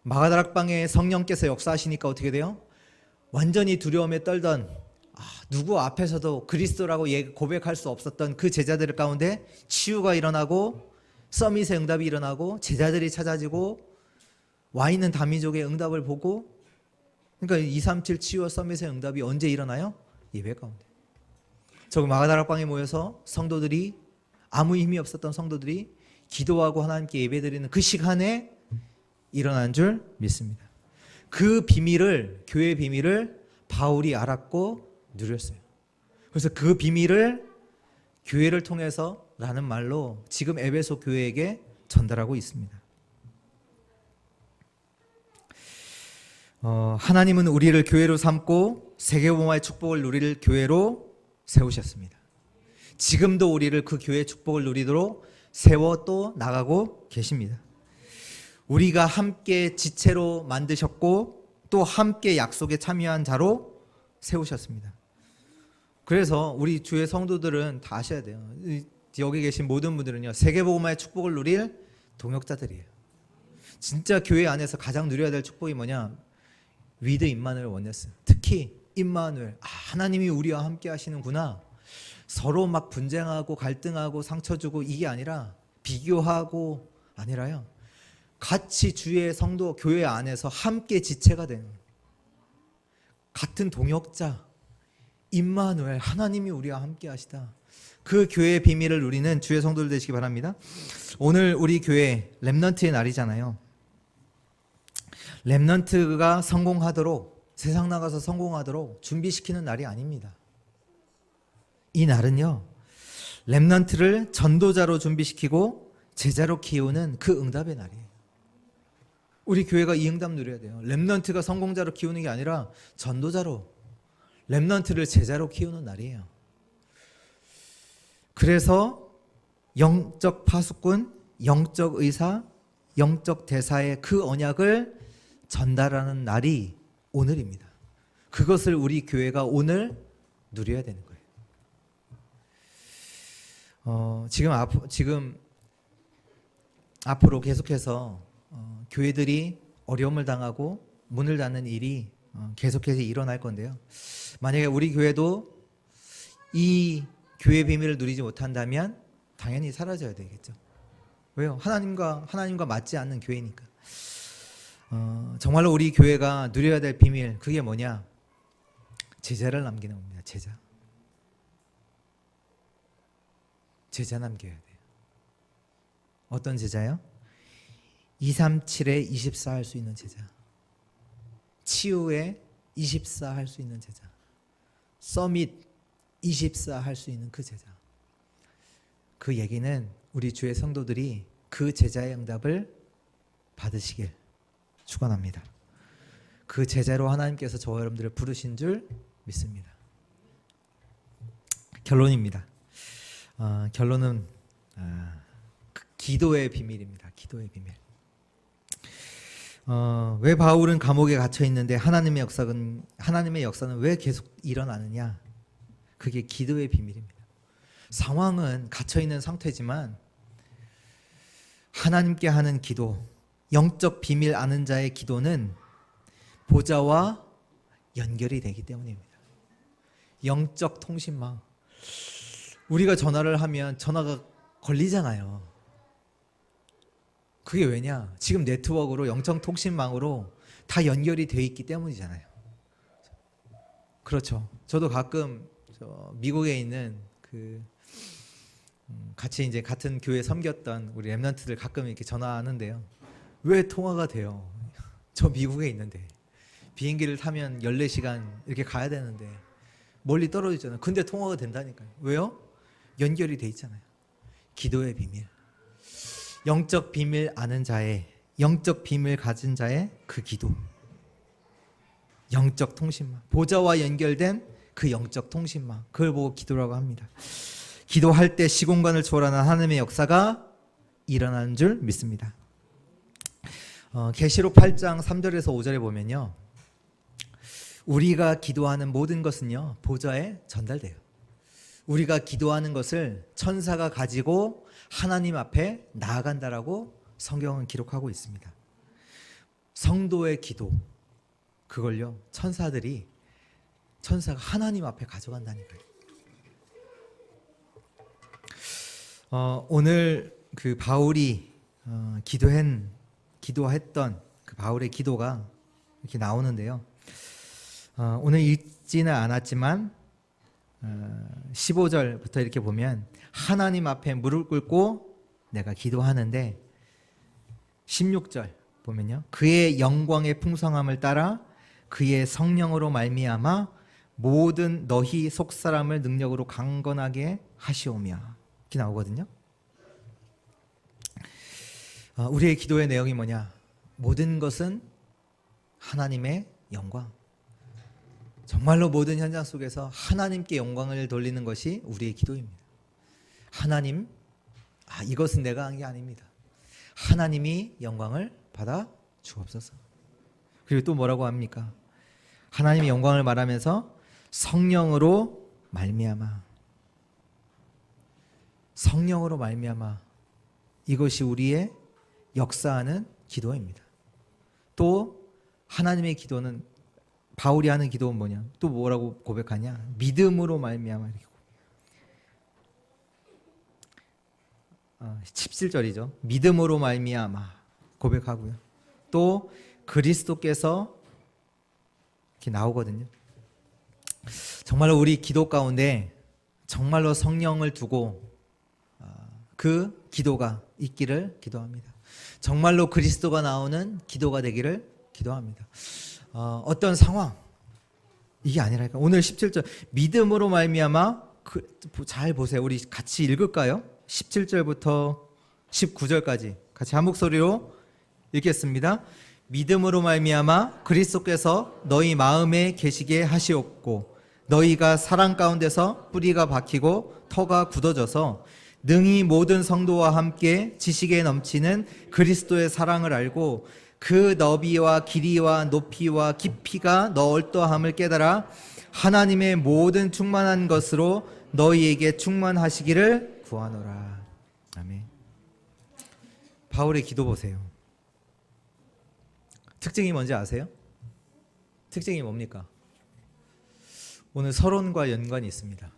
마가다락방에 성령께서 역사하시니까 어떻게 돼요? 완전히 두려움에 떨던 누구 앞에서도 그리스도라고 고백할 수 없었던 그 제자들 가운데 치유가 일어나고 서밋의 응답이 일어나고 제자들이 찾아지고 와 있는 다민족의 응답을 보고, 그러니까 237 치유와 서밋의 응답이 언제 일어나요? 예배 가운데. 저 마가다락방에 모여서 성도들이, 아무 힘이 없었던 성도들이 기도하고 하나님께 예배드리는 그 시간에 일어난 줄 믿습니다. 그 비밀을, 교회의 비밀을 바울이 알았고 누렸어요. 그래서 그 비밀을 교회를 통해서 라는 말로 지금 에베소 교회에게 전달하고 있습니다. 하나님은 우리를 교회로 삼고 세계복음화의 축복을 누릴 교회로 세우셨습니다. 지금도 우리를 그 교회의 축복을 누리도록 세워 또 나가고 계십니다. 우리가 함께 지체로 만드셨고 또 함께 약속에 참여한 자로 세우셨습니다. 그래서 우리 주의 성도들은 다 아셔야 돼요. 여기 계신 모든 분들은요, 세계복음화의 축복을 누릴 동역자들이에요. 진짜 교회 안에서 가장 누려야 될 축복이 뭐냐? 위드 임마누엘 원네스. 특히 임마누엘, 하나님이 우리와 함께 하시는구나. 서로 막 분쟁하고 갈등하고 상처 주고 이게 아니라 비교하고 아니라요. 같이 주의 성도 교회 안에서 함께 지체가 되는 같은 동역자 임마누엘 하나님이 우리와 함께 하시다. 그 교회의 비밀을 누리는 주의 성도들 되시기 바랍니다. 오늘 우리 교회 렘넌트의 날이잖아요. 렘넌트가 성공하도록 세상 나가서 성공하도록 준비시키는 날이 아닙니다. 이 날은요, 렘넌트를 전도자로 준비시키고 제자로 키우는 그 응답의 날이에요. 우리 교회가 이 응답 누려야 돼요. 렘넌트가 성공자로 키우는 게 아니라 전도자로, 렘넌트를 제자로 키우는 날이에요. 그래서 영적 파수꾼, 영적 의사, 영적 대사의 그 언약을 전달하는 날이 오늘입니다. 그것을 우리 교회가 오늘 누려야 되는 거예요. 지금 앞으로 계속해서 교회들이 어려움을 당하고 문을 닫는 일이 계속해서 일어날 건데요. 만약에 우리 교회도 이 교회 비밀을 누리지 못한다면 당연히 사라져야 되겠죠. 왜요? 하나님과 맞지 않는 교회니까. 정말로 우리 교회가 누려야 될 비밀, 그게 뭐냐? 제자를 남기는 겁니다. 제자 남겨야 돼요. 어떤 제자요? 237에 24 할 수 있는 제자, 치유에 24 할 수 있는 제자, 서밋 24 할 수 있는 그 제자. 그 얘기는 우리 주의 성도들이 그 제자의 응답을 받으시길 축원합니다. 그 제자로 하나님께서 저와 여러분들을 부르신 줄 믿습니다. 결론입니다. 결론은 기도의 비밀입니다. 기도의 비밀. 왜 바울은 감옥에 갇혀 있는데 하나님의 역사는 왜 계속 일어나느냐? 그게 기도의 비밀입니다. 상황은 갇혀 있는 상태지만 하나님께 하는 기도, 영적 비밀 아는 자의 기도는 보좌와 연결이 되기 때문입니다. 영적 통신망. 우리가 전화를 하면 전화가 걸리잖아요. 그게 왜냐? 지금 네트워크로 영적 통신망으로 다 연결이 되어 있기 때문이잖아요. 그렇죠. 저도 가끔 미국에 있는 같이 이제 같은 교회 섬겼던 우리 렘넌트들 가끔 이렇게 전화하는데요. 왜 통화가 돼요? 저 미국에 있는데 비행기를 타면 14시간 이렇게 가야 되는데 멀리 떨어져 있잖아요. 근데 통화가 된다니까요. 왜요? 연결이 돼 있잖아요. 기도의 비밀. 영적 비밀 아는 자의, 영적 비밀 가진 자의 그 기도. 영적 통신망. 보좌와 연결된 그 영적 통신망. 그걸 보고 기도라고 합니다. 기도할 때 시공간을 초월하는 하나님의 역사가 일어나는 줄 믿습니다. 계시록 8장 3절에서 5절에 보면요. 우리가 기도하는 모든 것은요, 보좌에 전달돼요. 우리가 기도하는 것을 천사가 가지고 하나님 앞에 나아간다라고 성경은 기록하고 있습니다. 성도의 기도, 그걸요, 천사가 하나님 앞에 가져간다니까요. 오늘 그 바울이 기도했던 그 바울의 기도가 이렇게 나오는데요. 오늘 읽지는 않았지만 15절부터 이렇게 보면 하나님 앞에 무릎 꿇고 내가 기도하는데 16절 보면요. 그의 영광의 풍성함을 따라 그의 성령으로 말미암아 모든 너희 속사람을 능력으로 강건하게 하시오며 이렇게 나오거든요. 우리의 기도의 내용이 뭐냐? 모든 것은 하나님의 영광. 정말로 모든 현장 속에서 하나님께 영광을 돌리는 것이 우리의 기도입니다. 하나님, 이것은 내가 한 게 아닙니다. 하나님이 영광을 받아 주옵소서. 그리고 또 뭐라고 합니까? 하나님의 영광을 말하면서 성령으로 말미암아, 성령으로 말미암아, 이것이 우리의 역사하는 기도입니다. 또 하나님의 기도는, 바울이 하는 기도는 뭐냐? 또 뭐라고 고백하냐? 믿음으로 말미암아. 17절이죠. 믿음으로 말미암아. 고백하고요. 또 그리스도께서 이렇게 나오거든요. 정말로 우리 기도 가운데 정말로 성령을 두고 그 기도가 있기를 기도합니다. 정말로 그리스도가 나오는 기도가 되기를 기도합니다. 어떤 상황 이게 아니라니까. 오늘 17절 믿음으로 말미암아 잘 보세요. 우리 같이 읽을까요? 17절부터 19절까지 같이 한 목소리로 읽겠습니다. 믿음으로 말미암아 그리스도께서 너희 마음에 계시게 하시옵고 너희가 사랑 가운데서 뿌리가 박히고 터가 굳어져서 능히 모든 성도와 함께 지식에 넘치는 그리스도의 사랑을 알고 그 너비와 길이와 높이와 깊이가 넓떠함을 깨달아 하나님의 모든 충만한 것으로 너희에게 충만하시기를 구하노라. 아멘. 바울의 기도 보세요. 특징이 뭔지 아세요? 특징이 뭡니까? 오늘 서론과 연관이 있습니다.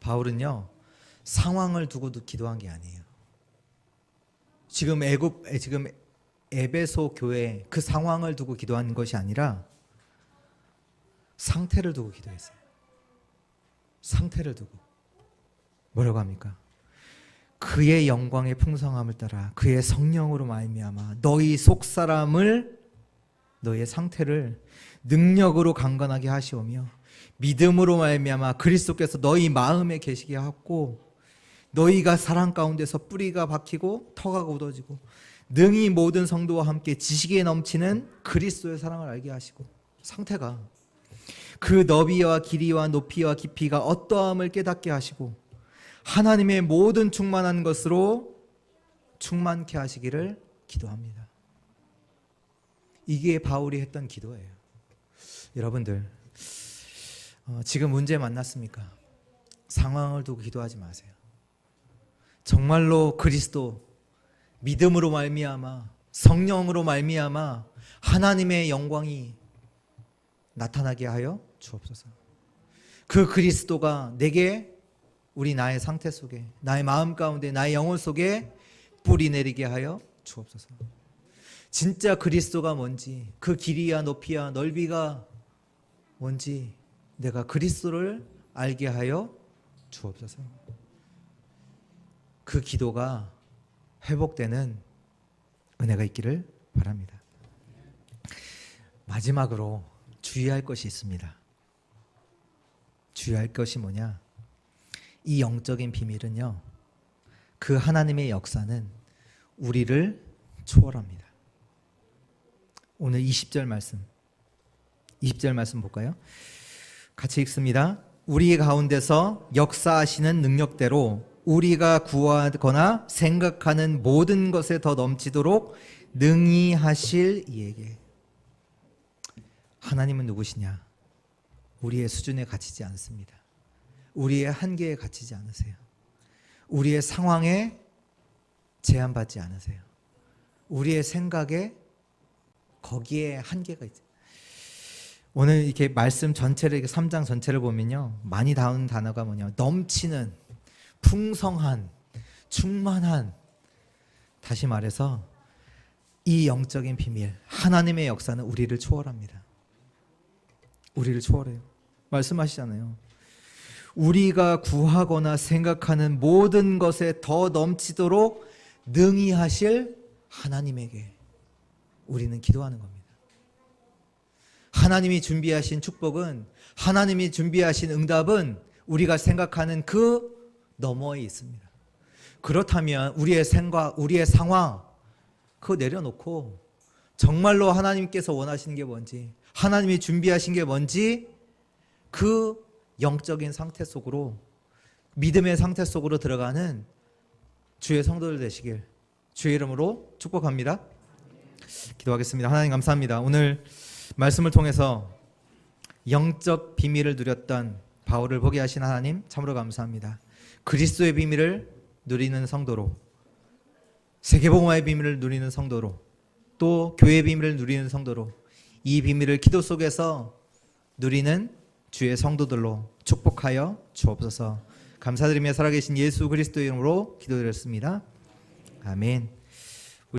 바울은요, 상황을 두고도 기도한 게 아니에요. 지금 에베소 교회 그 상황을 두고 기도한 것이 아니라 상태를 두고 기도했어요. 상태를 두고. 뭐라고 합니까? 그의 영광의 풍성함을 따라 그의 성령으로 말미암아 너희 속사람을 너희의 상태를 능력으로 강건하게 하시오며 믿음으로 말미암아 그리스도께서 너희 마음에 계시게 하고 너희가 사랑 가운데서 뿌리가 박히고 터가 굳어지고 능히 모든 성도와 함께 지식에 넘치는 그리스도의 사랑을 알게 하시고 상태가 그 너비와 길이와 높이와 깊이가 어떠함을 깨닫게 하시고 하나님의 모든 충만한 것으로 충만케 하시기를 기도합니다. 이게 바울이 했던 기도예요. 여러분들 지금 문제 만났습니까? 상황을 두고 기도하지 마세요. 정말로 그리스도 믿음으로 말미암아 성령으로 말미암아 하나님의 영광이 나타나게 하여 주옵소서. 그 그리스도가 내게 나의 상태 속에 나의 마음 가운데 나의 영혼 속에 뿌리 내리게 하여 주옵소서. 진짜 그리스도가 뭔지 그 길이야 높이야 넓이가 뭔지 내가 그리스도를 알게 하여 주옵소서. 그 기도가 회복되는 은혜가 있기를 바랍니다. 마지막으로 주의할 것이 있습니다. 주의할 것이 뭐냐? 이 영적인 비밀은요, 그 하나님의 역사는 우리를 초월합니다. 오늘 20절 말씀 볼까요? 같이 읽습니다. 우리 가운데서 역사하시는 능력대로 우리가 구하거나 생각하는 모든 것에 더 넘치도록 능히 하실 이에게. 하나님은 누구시냐? 우리의 수준에 갇히지 않습니다. 우리의 한계에 갇히지 않으세요. 우리의 상황에 제한받지 않으세요. 우리의 생각에 거기에 한계가 있어요. 오늘 이렇게 말씀 전체를 3장 전체를 보면요, 많이 나오는 단어가 뭐냐? 넘치는, 풍성한, 충만한. 다시 말해서 이 영적인 비밀, 하나님의 역사는 우리를 초월합니다. 우리를 초월해요. 말씀하시잖아요. 우리가 구하거나 생각하는 모든 것에 더 넘치도록 능히 하실 하나님에게 우리는 기도하는 겁니다. 하나님이 준비하신 축복은, 하나님이 준비하신 응답은 우리가 생각하는 그 너머에 있습니다. 그렇다면 우리의 생각, 우리의 상황 그거 내려놓고 정말로 하나님께서 원하시는 게 뭔지, 하나님이 준비하신 게 뭔지 그 영적인 상태 속으로, 믿음의 상태 속으로 들어가는 주의 성도들 되시길 주의 이름으로 축복합니다. 기도하겠습니다. 하나님 감사합니다. 오늘 말씀을 통해서 영적 비밀을 누렸던 바울을 보게 하신 하나님 참으로 감사합니다. 그리스도의 비밀을 누리는 성도로, 세계복음화의 비밀을 누리는 성도로, 또 교회의 비밀을 누리는 성도로, 이 비밀을 기도 속에서 누리는 주의 성도들로 축복하여 주옵소서. 감사드리며 살아계신 예수 그리스도의 이름으로 기도드렸습니다. 아멘.